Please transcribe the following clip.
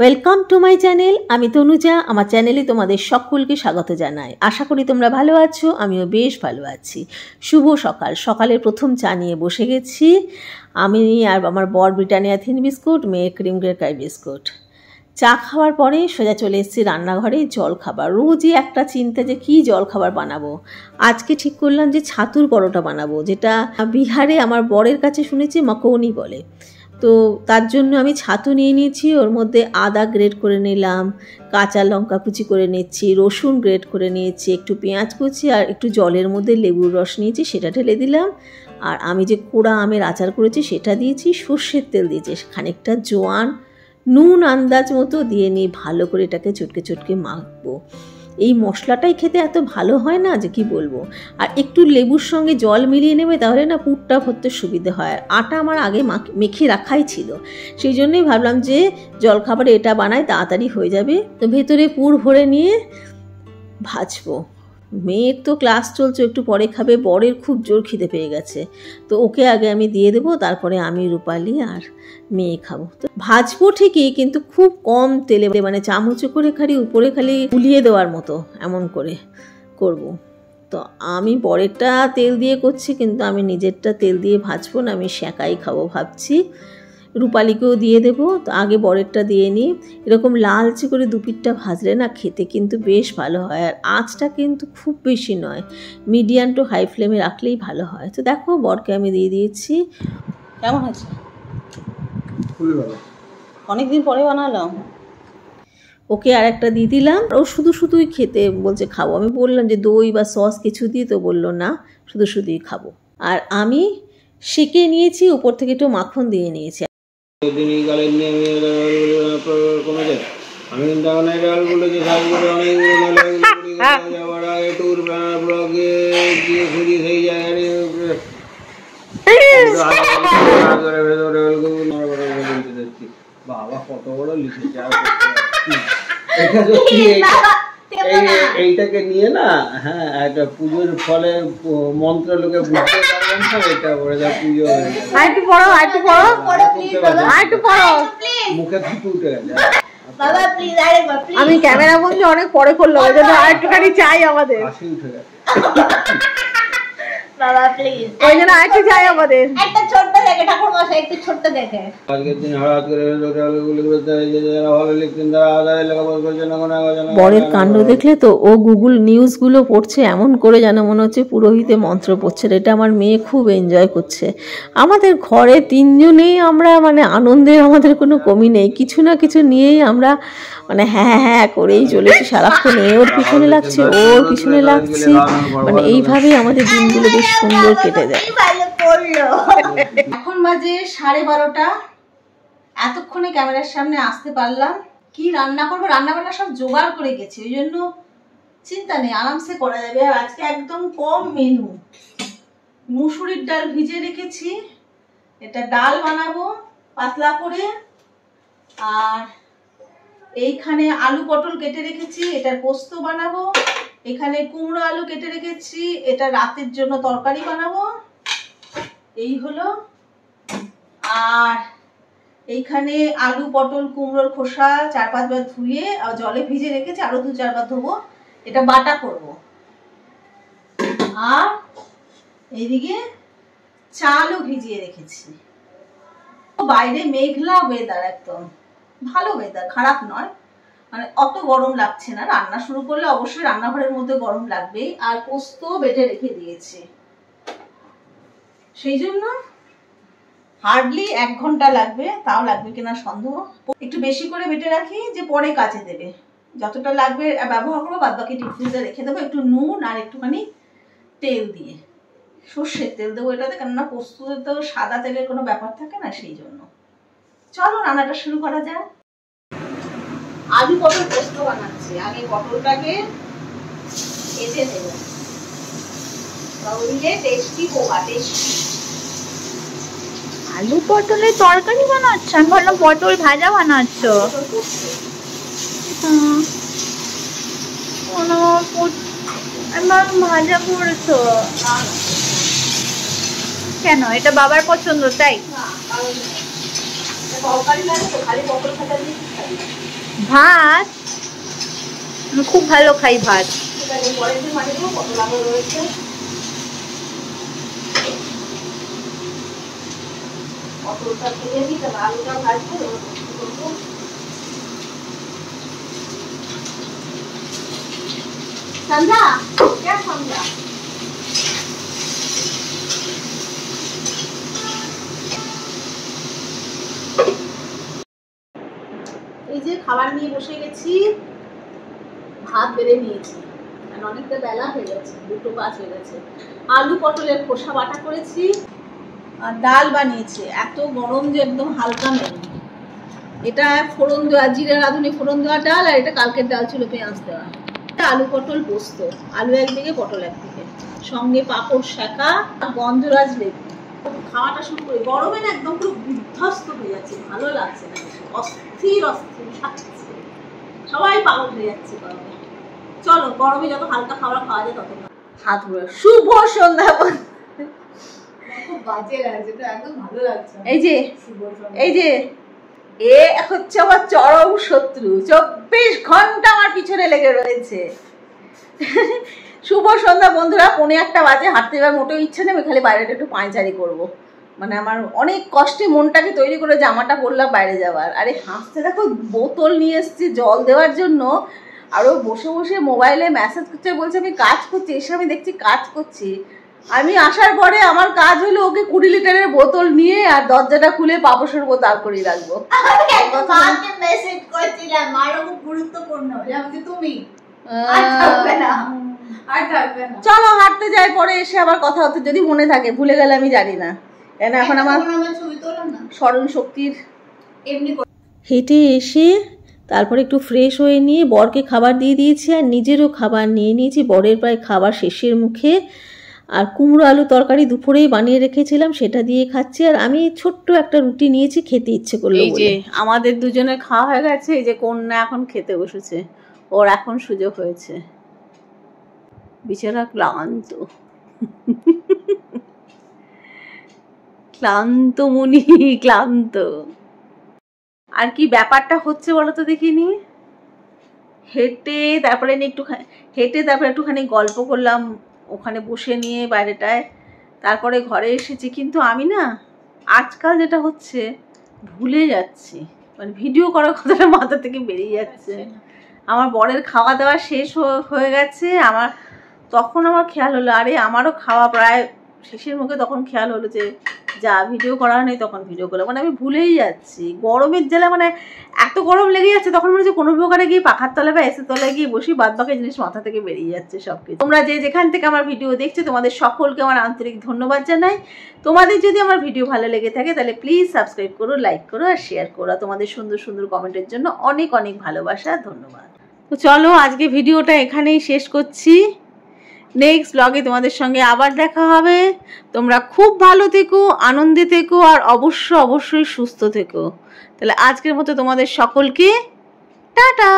Welcome to my channel. আমি তনুজা। আমার চ্যানেলে তোমাদের সকলকে স্বাগত জানাই। আশা করি তোমরা ভালো আছো, আমিও বেশ ভালো আছি। শুভ সকাল। সকালের প্রথম চা নিয়ে বসে গেছি। আমি আর আমার বর ব্রিটানিয়া থিন বিস্কুট, মেয়ে ক্রিম ক্র্যাকার বিস্কুট। চা খাওয়ার পরে সোজা চলে এসেছি রান্নাঘরে জল খাবার। রোজই একটা চিন্তা যে কী জল খাবার বানাবো। আজকে ঠিক করলাম যে ছাতুর পরোটা বানাবো, যেটা বিহারে আমার বরের কাছে শুনেছি মাকৌনি বলে। তো তার জন্য আমি ছাতু নিয়ে নিয়েছি, ওর মধ্যে আদা গ্রেট করে নিলাম, কাঁচা লঙ্কা কুচি করে নিচ্ছি, রসুন গ্রেট করে নিয়েছি, একটু পেঁয়াজ কুচি আর একটু জলের মধ্যে লেবুর রস নিয়েছি, সেটা ঢেলে দিলাম। আর আমি যে কোড়া আমের আচার করেছি সেটা দিয়েছি, সর্ষের তেল দিয়েছি, খানিকটা জোয়ান, নুন আন্দাজ মতো দিয়ে নিয়ে ভালো করে এটাকে চটকে চটকে মাখবো। এই মশলাটাই খেতে এত ভালো হয় না যে কি বলবো। আর একটু লেবুর সঙ্গে জল মিলিয়ে নেবে, তাহলে না পুরটা ভরতে সুবিধে হয়। আর আটা আমার আগে মেখে রাখাই ছিল, সেই জন্যই ভাবলাম যে জলখাবারে এটা বানাই, তাড়াতাড়ি হয়ে যাবে। তো ভেতরে পুর ভরে নিয়ে ভাজবো। মেয়ের তো ক্লাস চলছে, একটু পরে খাবে। বরের খুব জোর খিদে পেয়ে গেছে, তো ওকে আগে আমি দিয়ে দেবো, তারপরে আমি, রূপালি আর মেয়ে খাবো। তো ভাজবো ঠিকই, কিন্তু খুব কম তেলে, মানে চামচে করে খালি উপরে খালি গুলিয়ে দেওয়ার মতো এমন করে করব। তো আমি বরেরটা তেল দিয়ে করছি, কিন্তু আমি নিজেরটা তেল দিয়ে ভাজবো না, আমি সেঁকাই খাবো ভাবছি। রূপালিকেও দিয়ে দেবো। তো আগে বরেরটা দিয়ে নিই। এরকম লালচে করে দুপিঠটা ভাজলে না খেতে কিন্তু বেশ ভালো হয়। আর আঁচটা কিন্তু খুব বেশি নয়, মিডিয়াম টু হাই ফ্লেমে রাখলেই ভালো হয়। তো দেখো বরকে আমি দিয়ে দিয়েছি। কেমন হয়েছে? খুবই ভালো, অনেকদিন পরে বানালাম। ওকে আর একটা দিয়ে দিলাম। ও শুধু শুধুই খেতে বলছে খাবো। আমি বললাম যে দই বা সস কিছু দিই, তো বললো না, শুধু শুধুই খাবো। আর আমি সেঁকে নিয়েছি, উপর থেকে একটু মাখন দিয়ে নিয়েছি। আমি কিন্তু অনেক ডালগুলো যে শাকগুলো অনেকগুলো টুর ব্লগে গিয়ে খুঁজি সেই জায়গায় বাবা কত বড় লিখেছে। এইটাকে নিয়ে না, হ্যাঁ, একটা পুজোর ফলে মন্ত্র লোকে বুঝতে পারবেন না, এটা বলে যা পুজো হয়ে যাবে। আরেকটু পড়ো, আরেকটু পড়ো, আরেকটু পড়ো, মুখে থুতু উঠে গেছে। বাবা প্লিজ, আরেকবার প্লিজ। আমি ক্যামেরা বন্ধ অনেক পরে করলাম, ওই জন্য আরেকটুখানি চাই আমাদের। হাসি উঠে গেছে। বাবা প্লিজ, ওই জন্য আরেকটু চাই আমাদের। একটা ছোট্ট দেখে ঠাকুর মশাই, একটু ছোট্ট দেখে। আজকের দিন হঠাৎ করে বরের কাণ্ড দেখলে তো ও গুগল নিউজগুলো পড়ছে এমন করে, যেন মনে হচ্ছে পুরোহিতে মন্ত্র পড়ছে। এটা আমার মেয়ে খুব এনজয় করছে। আমাদের ঘরে তিনজনেই আমরা, মানে আনন্দের আমাদের কোনো কমি নেই। কিছু না কিছু নিয়েই আমরা মানে হ্যাঁ হ্যাঁ করেই চলেছি সারাক্ষণ। ওর পিছনে লাগছে, ওর পিছনে লাগছে, মানে এইভাবেই আমাদের দিনগুলো বেশ সুন্দর কেটে যায়। এখন বাজে 12:30। এতক্ষণে ক্যামেরার সামনে আসতে পারলাম। কি রান্না করবো, রান্না বান্না সব জোগাড় করে গেছি, ওই জন্য চিন্তা নেই, আরামসে করা যাবে। আর আজকে একদম কম মেনু। মুসুরির ডাল ভিজে রেখেছি, এটা ডাল বানাবো পাতলা করে। আর এইখানে আলু পটল কেটে রেখেছি, এটার পোস্ত বানাবো। এখানে কুমড়ো আলু কেটে রেখেছি, এটা রাতের জন্য তরকারি বানাবো। এই হলো। আর এইখানে আলু পটল কুমড়োর খোসা 4-5 বার ধুয়ে জলে ভিজে রেখেছি, আরো 2-4 বার ধোবো, এটা বাটা করব। আর এইদিকে চালও ভিজিয়ে রেখেছি। বাইরে মেঘলা ওয়েদার, একদম ভালো ওয়েদার, খারাপ নয়, মানে অত গরম লাগছে না। রান্না শুরু করলে অবশ্যই রান্নাঘরের মধ্যে গরম লাগবেই। আর পোস্ত বেটে রেখে দিয়েছি, সেই জন্য হার্ডলি 1 ঘন্টা লাগবে, তাও লাগবে কিনা সন্দেহ। একটু বেশি করে বেটে রাখি যে পরে কাজে দেবে, যতটা লাগবে ব্যবহার করবো, বাদ বাকি ডিপ ফ্রিজে রেখে দেবো। একটু নুন আর একটুখানি তেল দিয়ে, সর্ষের তেল দেবো এটাতে, কেননা পোস্ততে তো সাদা তেলের কোনো ব্যাপার থাকে না, সেই জন্য। চলো রান্নাটা শুরু করা যায়। আলু পটল পোস্ত বানাচ্ছি। আগে পটলটাকে কেটে নেব, তাহলে টেস্টি হোগা, টেস্টি। আলু পটলের তরকারি বানাচ্ছ? আমি ভাবলাম পটল ভাজা বানাচ্ছ। ভাজা করেছো কেন? এটা বাবার পছন্দ তাই? ভাত আমি খুব ভালো খাই ভাত। সন্ধ্যা क्या সন্ধ্যা এই যে খাবার নিয়ে বসে গেছি, ভাত বেড়ে নিয়েছি কারণ অনেকটা বেলা হয়ে গেছে, 2:05 হয়ে গেছে। আলু পটলের খোসা বাটা করেছি আর ডাল বানিয়েছি। এত গরম যে একদম হালকা নেই। এটা ফোড়ন দেওয়া, জিরে রাঁধুনি ফোড়ন দেওয়া ডাল, আর এটা কালকের ডাল ছিল পেঁয়াজ দেওয়া। আলু পটল পোস্ত, আলু একদিকে পটল একদিকে, সঙ্গে পাঁপড় শাঁকা আর গন্ধরাজ লেবু। খাওয়াটা শুরু করি। গরমে না একদম পুরো বিধ্বস্ত হয়ে যাচ্ছে, ভালো লাগছে না, অস্থির অস্থির লাগছে, সবাই পাগল হয়ে যাচ্ছে গরমে। চলো গরমে যত হালকা খাবার খাওয়া যায় তত হাত ধরে। শুভ সন্ধ্যা। খুব বাজে লাগছে, একদম ভালো লাগছে। এই যে এই যে এ হচ্ছে আমার চরম শত্রু, 24 ঘন্টা আমার পিছনে লেগে রয়েছে। শুভ সন্ধ্যা বন্ধুরা, 1:45 বাজে। হাঁটতে যাওয়ার মোটেও ইচ্ছা নেই, খালি বাইরেটা একটু পায়চারি করবো। মানে আমার অনেক কষ্টে মনটাকে তৈরি করে জামাটা পরলাম বাইরে যাওয়ার। আরে হাসতে দেখো, বোতল নিয়ে এসেছি জল দেওয়ার জন্য, আরও বসে বসে মোবাইলে মেসেজ করছে, বলছে আমি কাজ করছি। এসে আমি দেখছি কাজ করছি। আমি আসার পরে আমার কাজ হলো ওকে 20 লিটারের বোতল নিয়ে আর দরজাটা খুলে পাপোশের উপর দাঁড় করিয়ে রাখবো। মেসেজ করছিলাম আরো খুব গুরুত্বপূর্ণ, যেমন তুমি চলো হাঁটতে যাই, পরে এসে আবার কথা হতে যদি মনে থাকে, ভুলে গেলে আমি জানি না, কেন এখন আমার স্মরণ শক্তির। এমনি হেঁটে এসে তারপরে একটু ফ্রেশ হয়ে নিয়ে বরকে খাবার দিয়ে দিয়েছি আর নিজেরও খাবার নিয়ে নিয়েছি। বরের প্রায় খাবার শেষের মুখে। আর কুমড়ো আলু তরকারি দুপুরেই বানিয়ে রেখেছিলাম, সেটা দিয়ে খাচ্ছি। আর আমি ছোট্ট একটা রুটি নিয়েছি, খেতে ইচ্ছে করলো। এই যে আমাদের দুজনের খাওয়া হয়ে গেছে। এই যে কন্যা এখন খেতে বসেছে, ওর এখন সুযোগ হয়েছে। বেচারা ক্লান্ত, ক্লান্ত মুনি, ক্লান্ত। আর কি ব্যাপারটা হচ্ছে বলো তো দেখিনি। হেঁটে তারপরে একটুখানি গল্প করলাম ওখানে বসে নিয়ে বাইরেটায়, তারপরে ঘরে এসেছি। কিন্তু আমি না আজকাল যেটা হচ্ছে ভুলে যাচ্ছি, মানে ভিডিও করার কথাটা মাথা থেকে বেরিয়ে যাচ্ছে। আমার বরের খাওয়া দাওয়া শেষ হয়ে গেছে, তখন আমার খেয়াল হলো আরে আমারও খাওয়া প্রায় শেষের মুখে। তখন খেয়াল হলো যে যা ভিডিও করা নেই, তখন ভিডিও করলাম। মানে আমি ভুলেই যাচ্ছি গরমের জ্বালা, মানে এত গরম লেগে যাচ্ছে। তখন মনে হচ্ছে কোনো প্রকারে গিয়ে পাখার তলায় বা এসির তলায় গিয়ে বসি, বাদ বাকি জিনিস মাথা থেকে বেরিয়ে যাচ্ছে সবকিছু। তোমরা যেখান থেকে আমার ভিডিও দেখছো, তোমাদের সকলকে আমার আন্তরিক ধন্যবাদ জানাই। তোমাদের যদি আমার ভিডিও ভালো লেগে থাকে তাহলে প্লিজ সাবস্ক্রাইব করো, লাইক করো আর শেয়ার করো। তোমাদের সুন্দর সুন্দর কমেন্টের জন্য অনেক অনেক ভালোবাসা, ধন্যবাদ। তো চলো আজকে ভিডিওটা এখানেই শেষ করছি। নেক্সট ব্লগে তোমাদের সঙ্গে আবার দেখা হবে। তোমরা খুব ভালো থেকো, আনন্দে থেকো আর অবশ্যই সুস্থ থেকো। তাহলে আজকের মতো তোমাদের সকলকে টাটা।